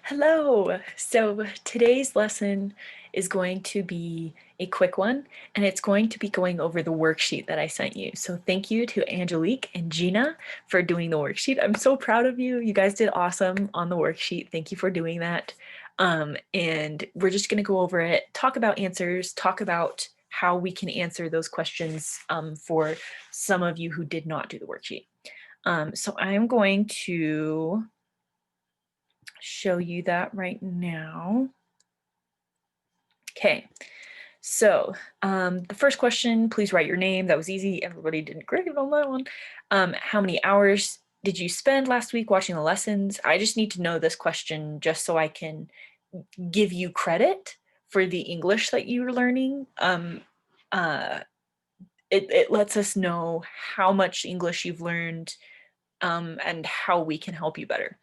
Hello. So today's lesson is going to be a quick one, and it's going to be going over the worksheet that I sent you. So thank you to Angelique and Gina for doing the worksheet. I'm so proud of you. You guys did awesome on the worksheet. Thank you for doing that. And we're just going to go over it, talk about answers, talk about how we can answer those questions for some of you who did not do the worksheet. So I'm going to show you that right now. Okay, so the first question, please write your name. That was easy. Everybody did great on that one. How many hours did you spend last week watching the lessons? I just need to know this question just so I can give you credit for the English that you're learning. It lets us know how much English you've learned and how we can help you better.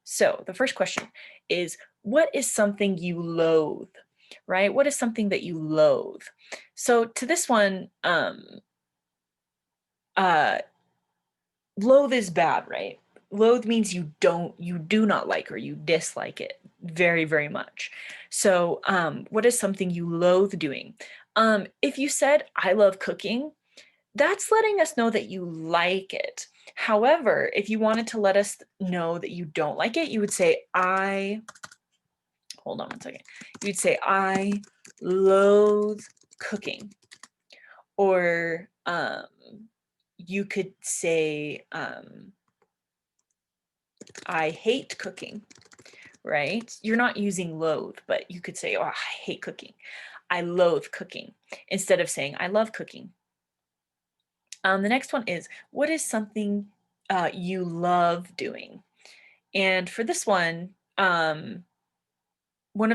So the first question is, what is something you loathe, right? What is something that you loathe? So to this one, loathe is bad, right? Loathe means you do not like or you dislike it very, very much. So what is something you loathe doing? If you said, I love cooking, that's letting us know that you like it. However, if you wanted to let us know that you don't like it, you would say, hold on one second. You'd say, I loathe cooking. Or you could say, I hate cooking, right? You're not using loathe, but you could say, oh, I hate cooking. I loathe cooking instead of saying, I love cooking. The next one is, what is something you love doing? And for this one of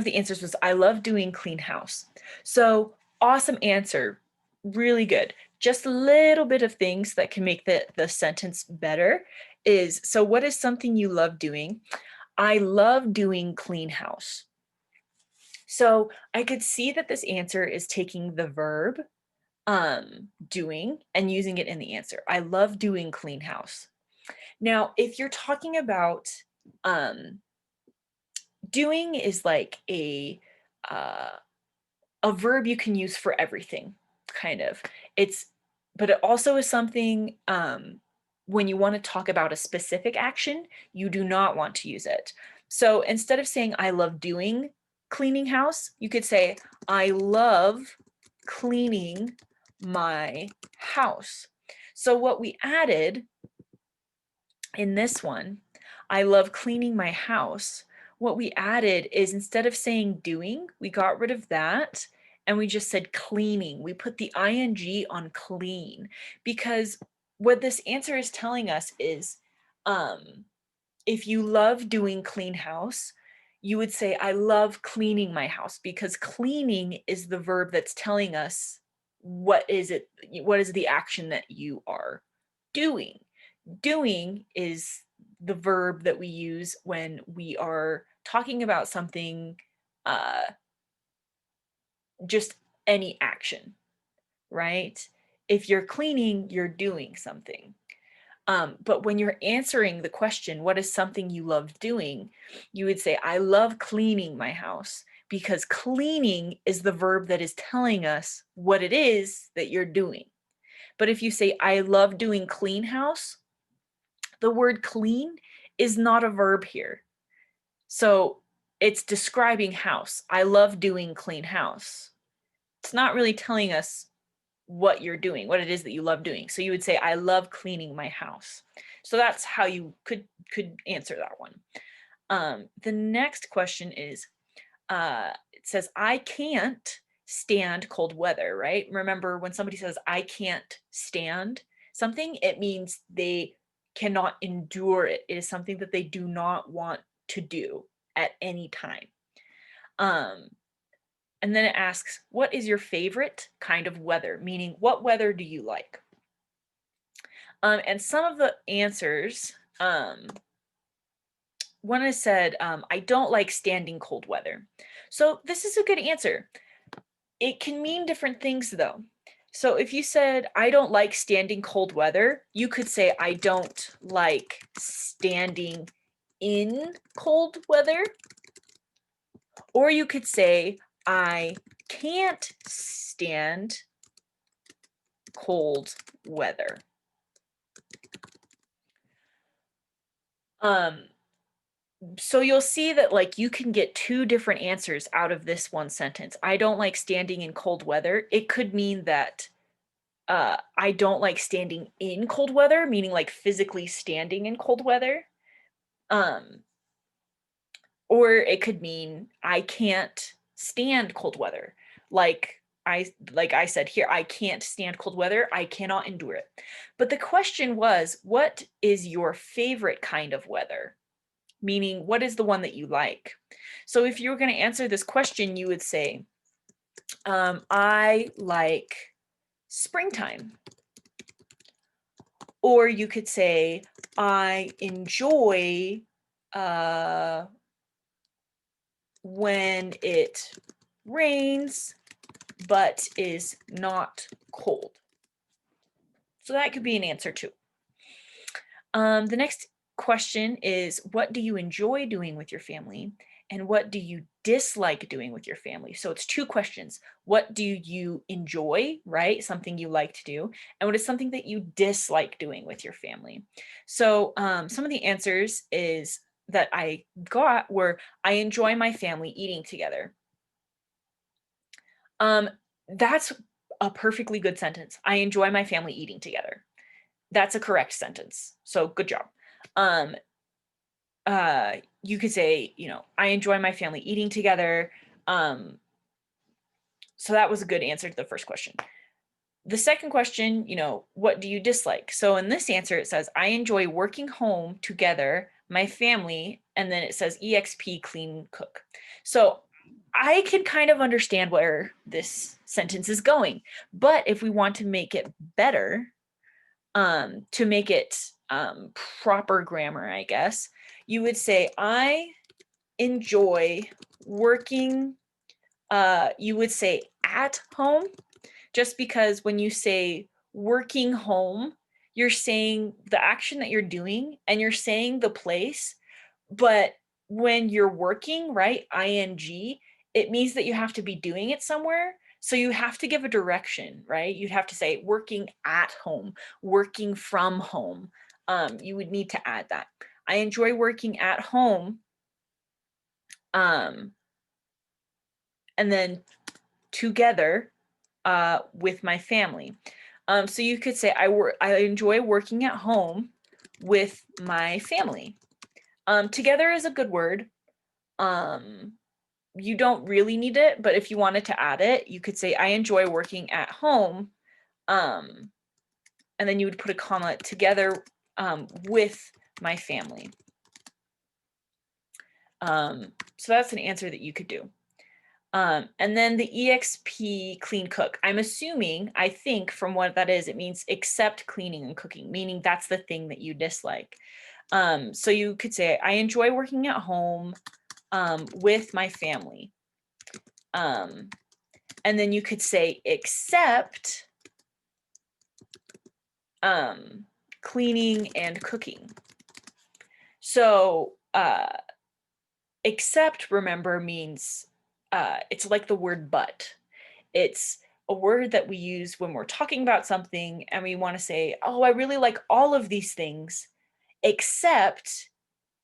the answers was, I love doing clean house. So awesome answer, really good. Just a little bit of things that can make the sentence better is, so what is something you love doing? I love doing clean house. So I could see that this answer is taking the verb doing and using it in the answer. I love doing clean house. Now, if you're talking about doing is like uh, a verb you can use for everything, kind of. But it also is something when you want to talk about a specific action, you do not want to use it. So instead of saying I love doing cleaning house, you could say I love cleaning my house. So what we added in this one, I love cleaning my house. What we added is, instead of saying doing, we got rid of that and we just said cleaning. We put the ing on clean, because what this answer is telling us is, if you love doing clean house, you would say, I love cleaning my house, because cleaning is the verb that's telling us what is the action that you are doing. Doing is the verb that we use when we are talking about something, just any action, right? If you're cleaning, you're doing something. But when you're answering the question, what is something you love doing? You would say, I love cleaning my house, because cleaning is the verb that is telling us what it is that you're doing. But if you say, I love doing clean house, the word clean is not a verb here. So it's describing house. I love doing clean house. It's not really telling us what you're doing, what it is that you love doing. So you would say, I love cleaning my house. So that's how you could answer that one. The next question is, it says, I can't stand cold weather, right? Remember, when somebody says, I can't stand something, it means they cannot endure it. It is something that they do not want to do at any time. And then it asks, what is your favorite kind of weather? Meaning, what weather do you like? And some of the answers, one has said, I don't like standing cold weather. So this is a good answer. It can mean different things though. So if you said, I don't like standing cold weather, you could say, I don't like standing in cold weather, or you could say, I can't stand cold weather. So you'll see that like you can get two different answers out of this one sentence. I don't like standing in cold weather. It could mean that I don't like standing in cold weather, meaning like physically standing in cold weather. Um, or it could mean I can't stand cold weather. Like I said here, I can't stand cold weather. I cannot endure it. But the question was, what is your favorite kind of weather? Meaning, what is the one that you like? So if you were going to answer this question, you would say, I like springtime. Or you could say, I enjoy when it rains but is not cold. So that could be an answer too. The next question is, what do you enjoy doing with your family? And what do you dislike doing with your family? So it's two questions. What do you enjoy, right? Something you like to do. And what is something that you dislike doing with your family? So some of the answers is that I got were, I enjoy my family eating together. That's a perfectly good sentence. I enjoy my family eating together. That's a correct sentence. So good job. Um, you could say, I enjoy my family eating together. So that was a good answer to the first question. The second question, what do you dislike? So in this answer, it says, I enjoy working home together, my family, and then it says EXP clean cook. So I can kind of understand where this sentence is going, but if we want to make it better, to make it proper grammar, I guess, you would say, I enjoy working, you would say at home, just because when you say working home, you're saying the action that you're doing and you're saying the place. But when you're working, right, ing, it means that you have to be doing it somewhere. So you have to give a direction, right? You'd have to say working at home, working from home. You would need to add that. I enjoy working at home. And then together with my family. So you could say I enjoy working at home with my family. Together is a good word. You don't really need it, but if you wanted to add it, you could say I enjoy working at home. And then you would put a comma, together with my family. So that's an answer that you could do. And then the EXP clean cook. I'm assuming, I think from what that is, it means except cleaning and cooking, meaning that's the thing that you dislike. So you could say, I enjoy working at home with my family. And then you could say except cleaning and cooking. So except, remember, means it's like the word but. It's a word that we use when we're talking about something and we want to say, oh, I really like all of these things, except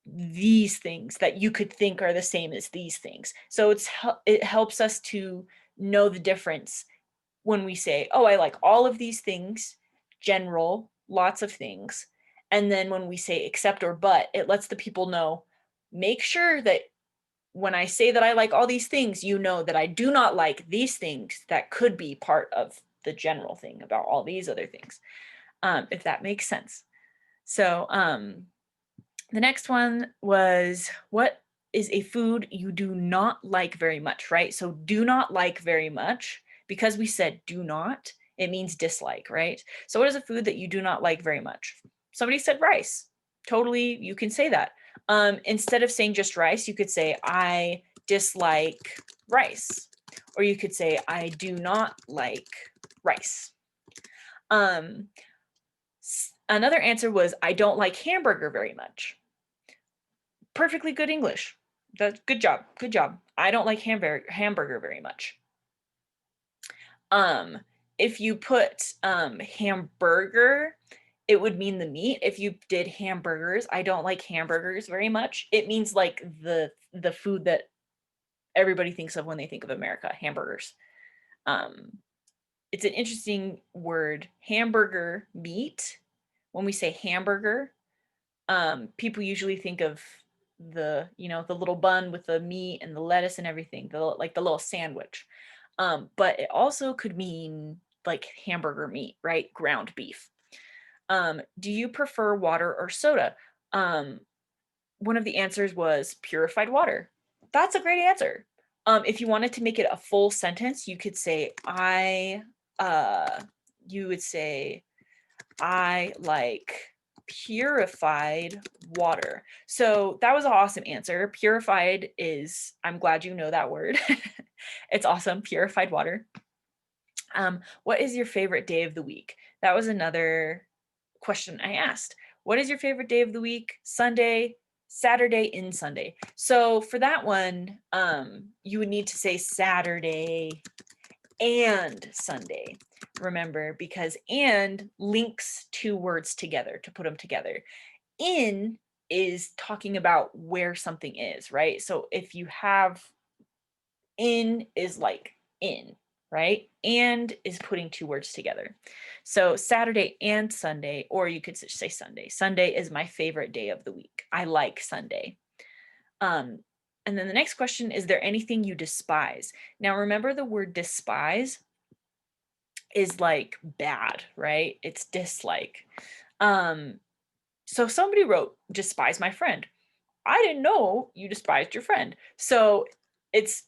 these things that you could think are the same as these things. So it helps us to know the difference when we say, oh, I like all of these things, general, lots of things. And then when we say except or but, it lets the people know, make sure that when I say that I like all these things, you know that I do not like these things that could be part of the general thing about all these other things, if that makes sense. So the next one was, what is a food you do not like very much, right? So do not like very much, because we said do not, it means dislike, right? So what is a food that you do not like very much? Somebody said rice. Totally, you can say that. Instead of saying just rice, you could say I dislike rice, or you could say I do not like rice. Another answer was I don't like hamburger very much. perfectly good English. That's good job. Good job. I don't like hamburger very much. Um, if you put hamburger, it would mean the meat. If you did hamburgers, I don't like hamburgers very much. It means like the food that everybody thinks of when they think of America, hamburgers. Um, it's an interesting word, hamburger meat. When we say hamburger, people usually think of the little bun with the meat and the lettuce and everything, like the little sandwich. But it also could mean like hamburger meat, right? Ground beef. Do you prefer water or soda? Um, one of the answers was purified water. That's a great answer. If you wanted to make it a full sentence, you could say you would say I like purified water. So that was an awesome answer. Purified is, I'm glad you know that word. It's awesome. Purified water. What is your favorite day of the week? That was another question I asked. What is your favorite day of the week? Sunday, Saturday, in Sunday. So for that one, you would need to say Saturday and Sunday. Remember, because and links two words together to put them together. In is talking about where something is, right? So if you have in is like in, right? And is putting two words together. So Saturday and Sunday, or you could say Sunday. Sunday is my favorite day of the week. I like Sunday. Um, and then the next question, is there anything you despise? Now remember the word despise is like bad, right? It's dislike. Um, so somebody wrote, despise my friend. I didn't know you despised your friend. So it's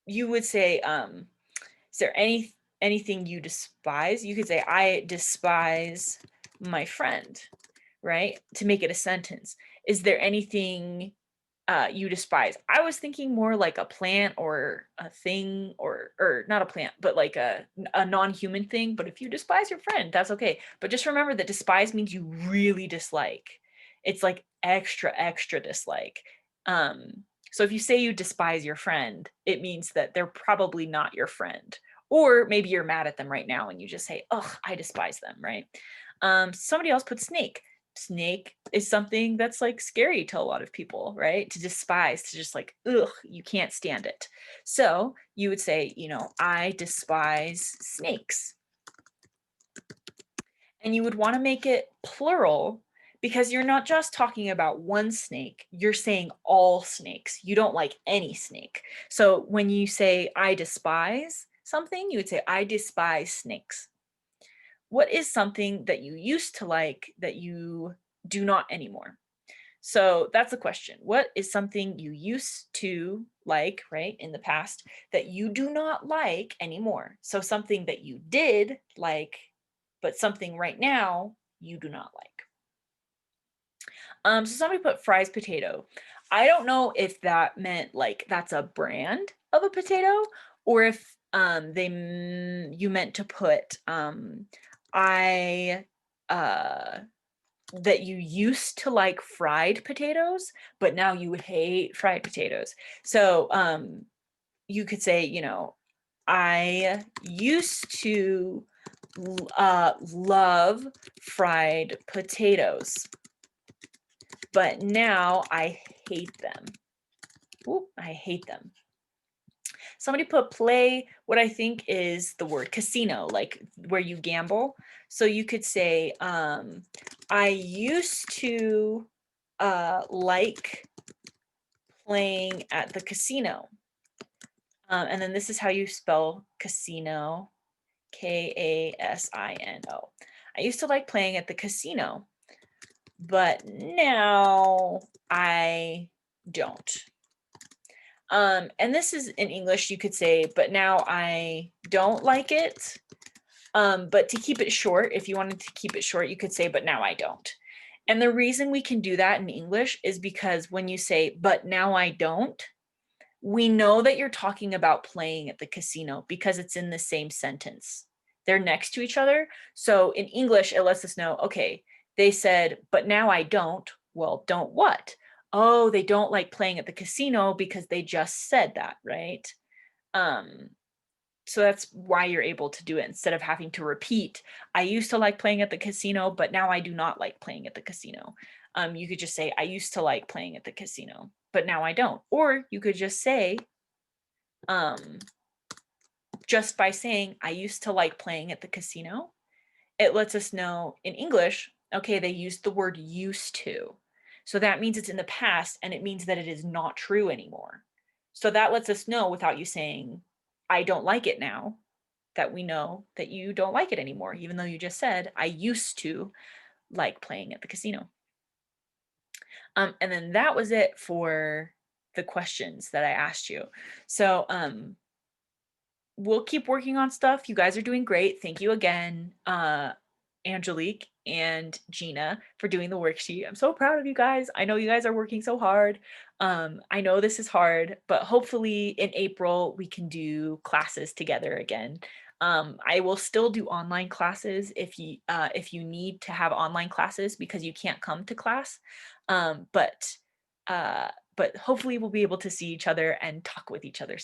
you would say, is there anything you despise? You could say, I despise my friend, right? To make it a sentence. Is there anything you despise? I was thinking more like a plant or a thing, or not a plant, but like a non-human thing. But if you despise your friend, that's okay. But just remember that despise means you really dislike. It's like extra dislike. So if you say you despise your friend, it means that they're probably not your friend. Or maybe you're mad at them right now and you just say, ugh, I despise them, right? Somebody else put snake. Snake is something that's like scary to a lot of people, right? To despise, to just like, ugh, you can't stand it. So you would say, I despise snakes. And you would want to make it plural because you're not just talking about one snake, you're saying all snakes. You don't like any snake. So when you say, I despise something, you would say, I despise snakes. What is something that you used to like that you do not anymore? So that's the question. What is something you used to like, right, in the past that you do not like anymore? So something that you did like, but something right now you do not like. So somebody put fries potato. I don't know if that meant like that's a brand of a potato, or if you meant to put I that you used to like fried potatoes, but now you hate fried potatoes. So you could say, I used to love fried potatoes, but now I hate them. Ooh, I hate them. Somebody put play, what I think is the word casino, like where you gamble. So you could say, I used to like playing at the casino. And then this is how you spell casino, Kasino. I used to like playing at the casino, but now I don't. And this is in English, you could say, but now I don't like it. But to keep it short, if you wanted to keep it short, you could say, but now I don't. And the reason we can do that in English is because when you say, but now I don't, we know that you're talking about playing at the casino because it's in the same sentence. They're next to each other. So in English, it lets us know, okay, they said, but now I don't. Well, don't what? Oh, they don't like playing at the casino because they just said that, right? Um, so that's why you're able to do it instead of having to repeat, I used to like playing at the casino, but now I do not like playing at the casino. You could just say, I used to like playing at the casino, but now I don't. Or you could just say, um, just by saying, I used to like playing at the casino, it lets us know in English, okay, they used the word used to. So that means it's in the past and it means that it is not true anymore. So that lets us know without you saying, I don't like it now, that we know that you don't like it anymore, even though you just said, I used to like playing at the casino. And then that was it for the questions that I asked you. So we'll keep working on stuff. You guys are doing great. Thank you again, Angelique and Gina, for doing the worksheet. I'm so proud of you guys. I know you guys are working so hard. I know this is hard, but hopefully in April we can do classes together again. I will still do online classes if you need to have online classes because you can't come to class. Um, but uh, but hopefully we'll be able to see each other and talk with each other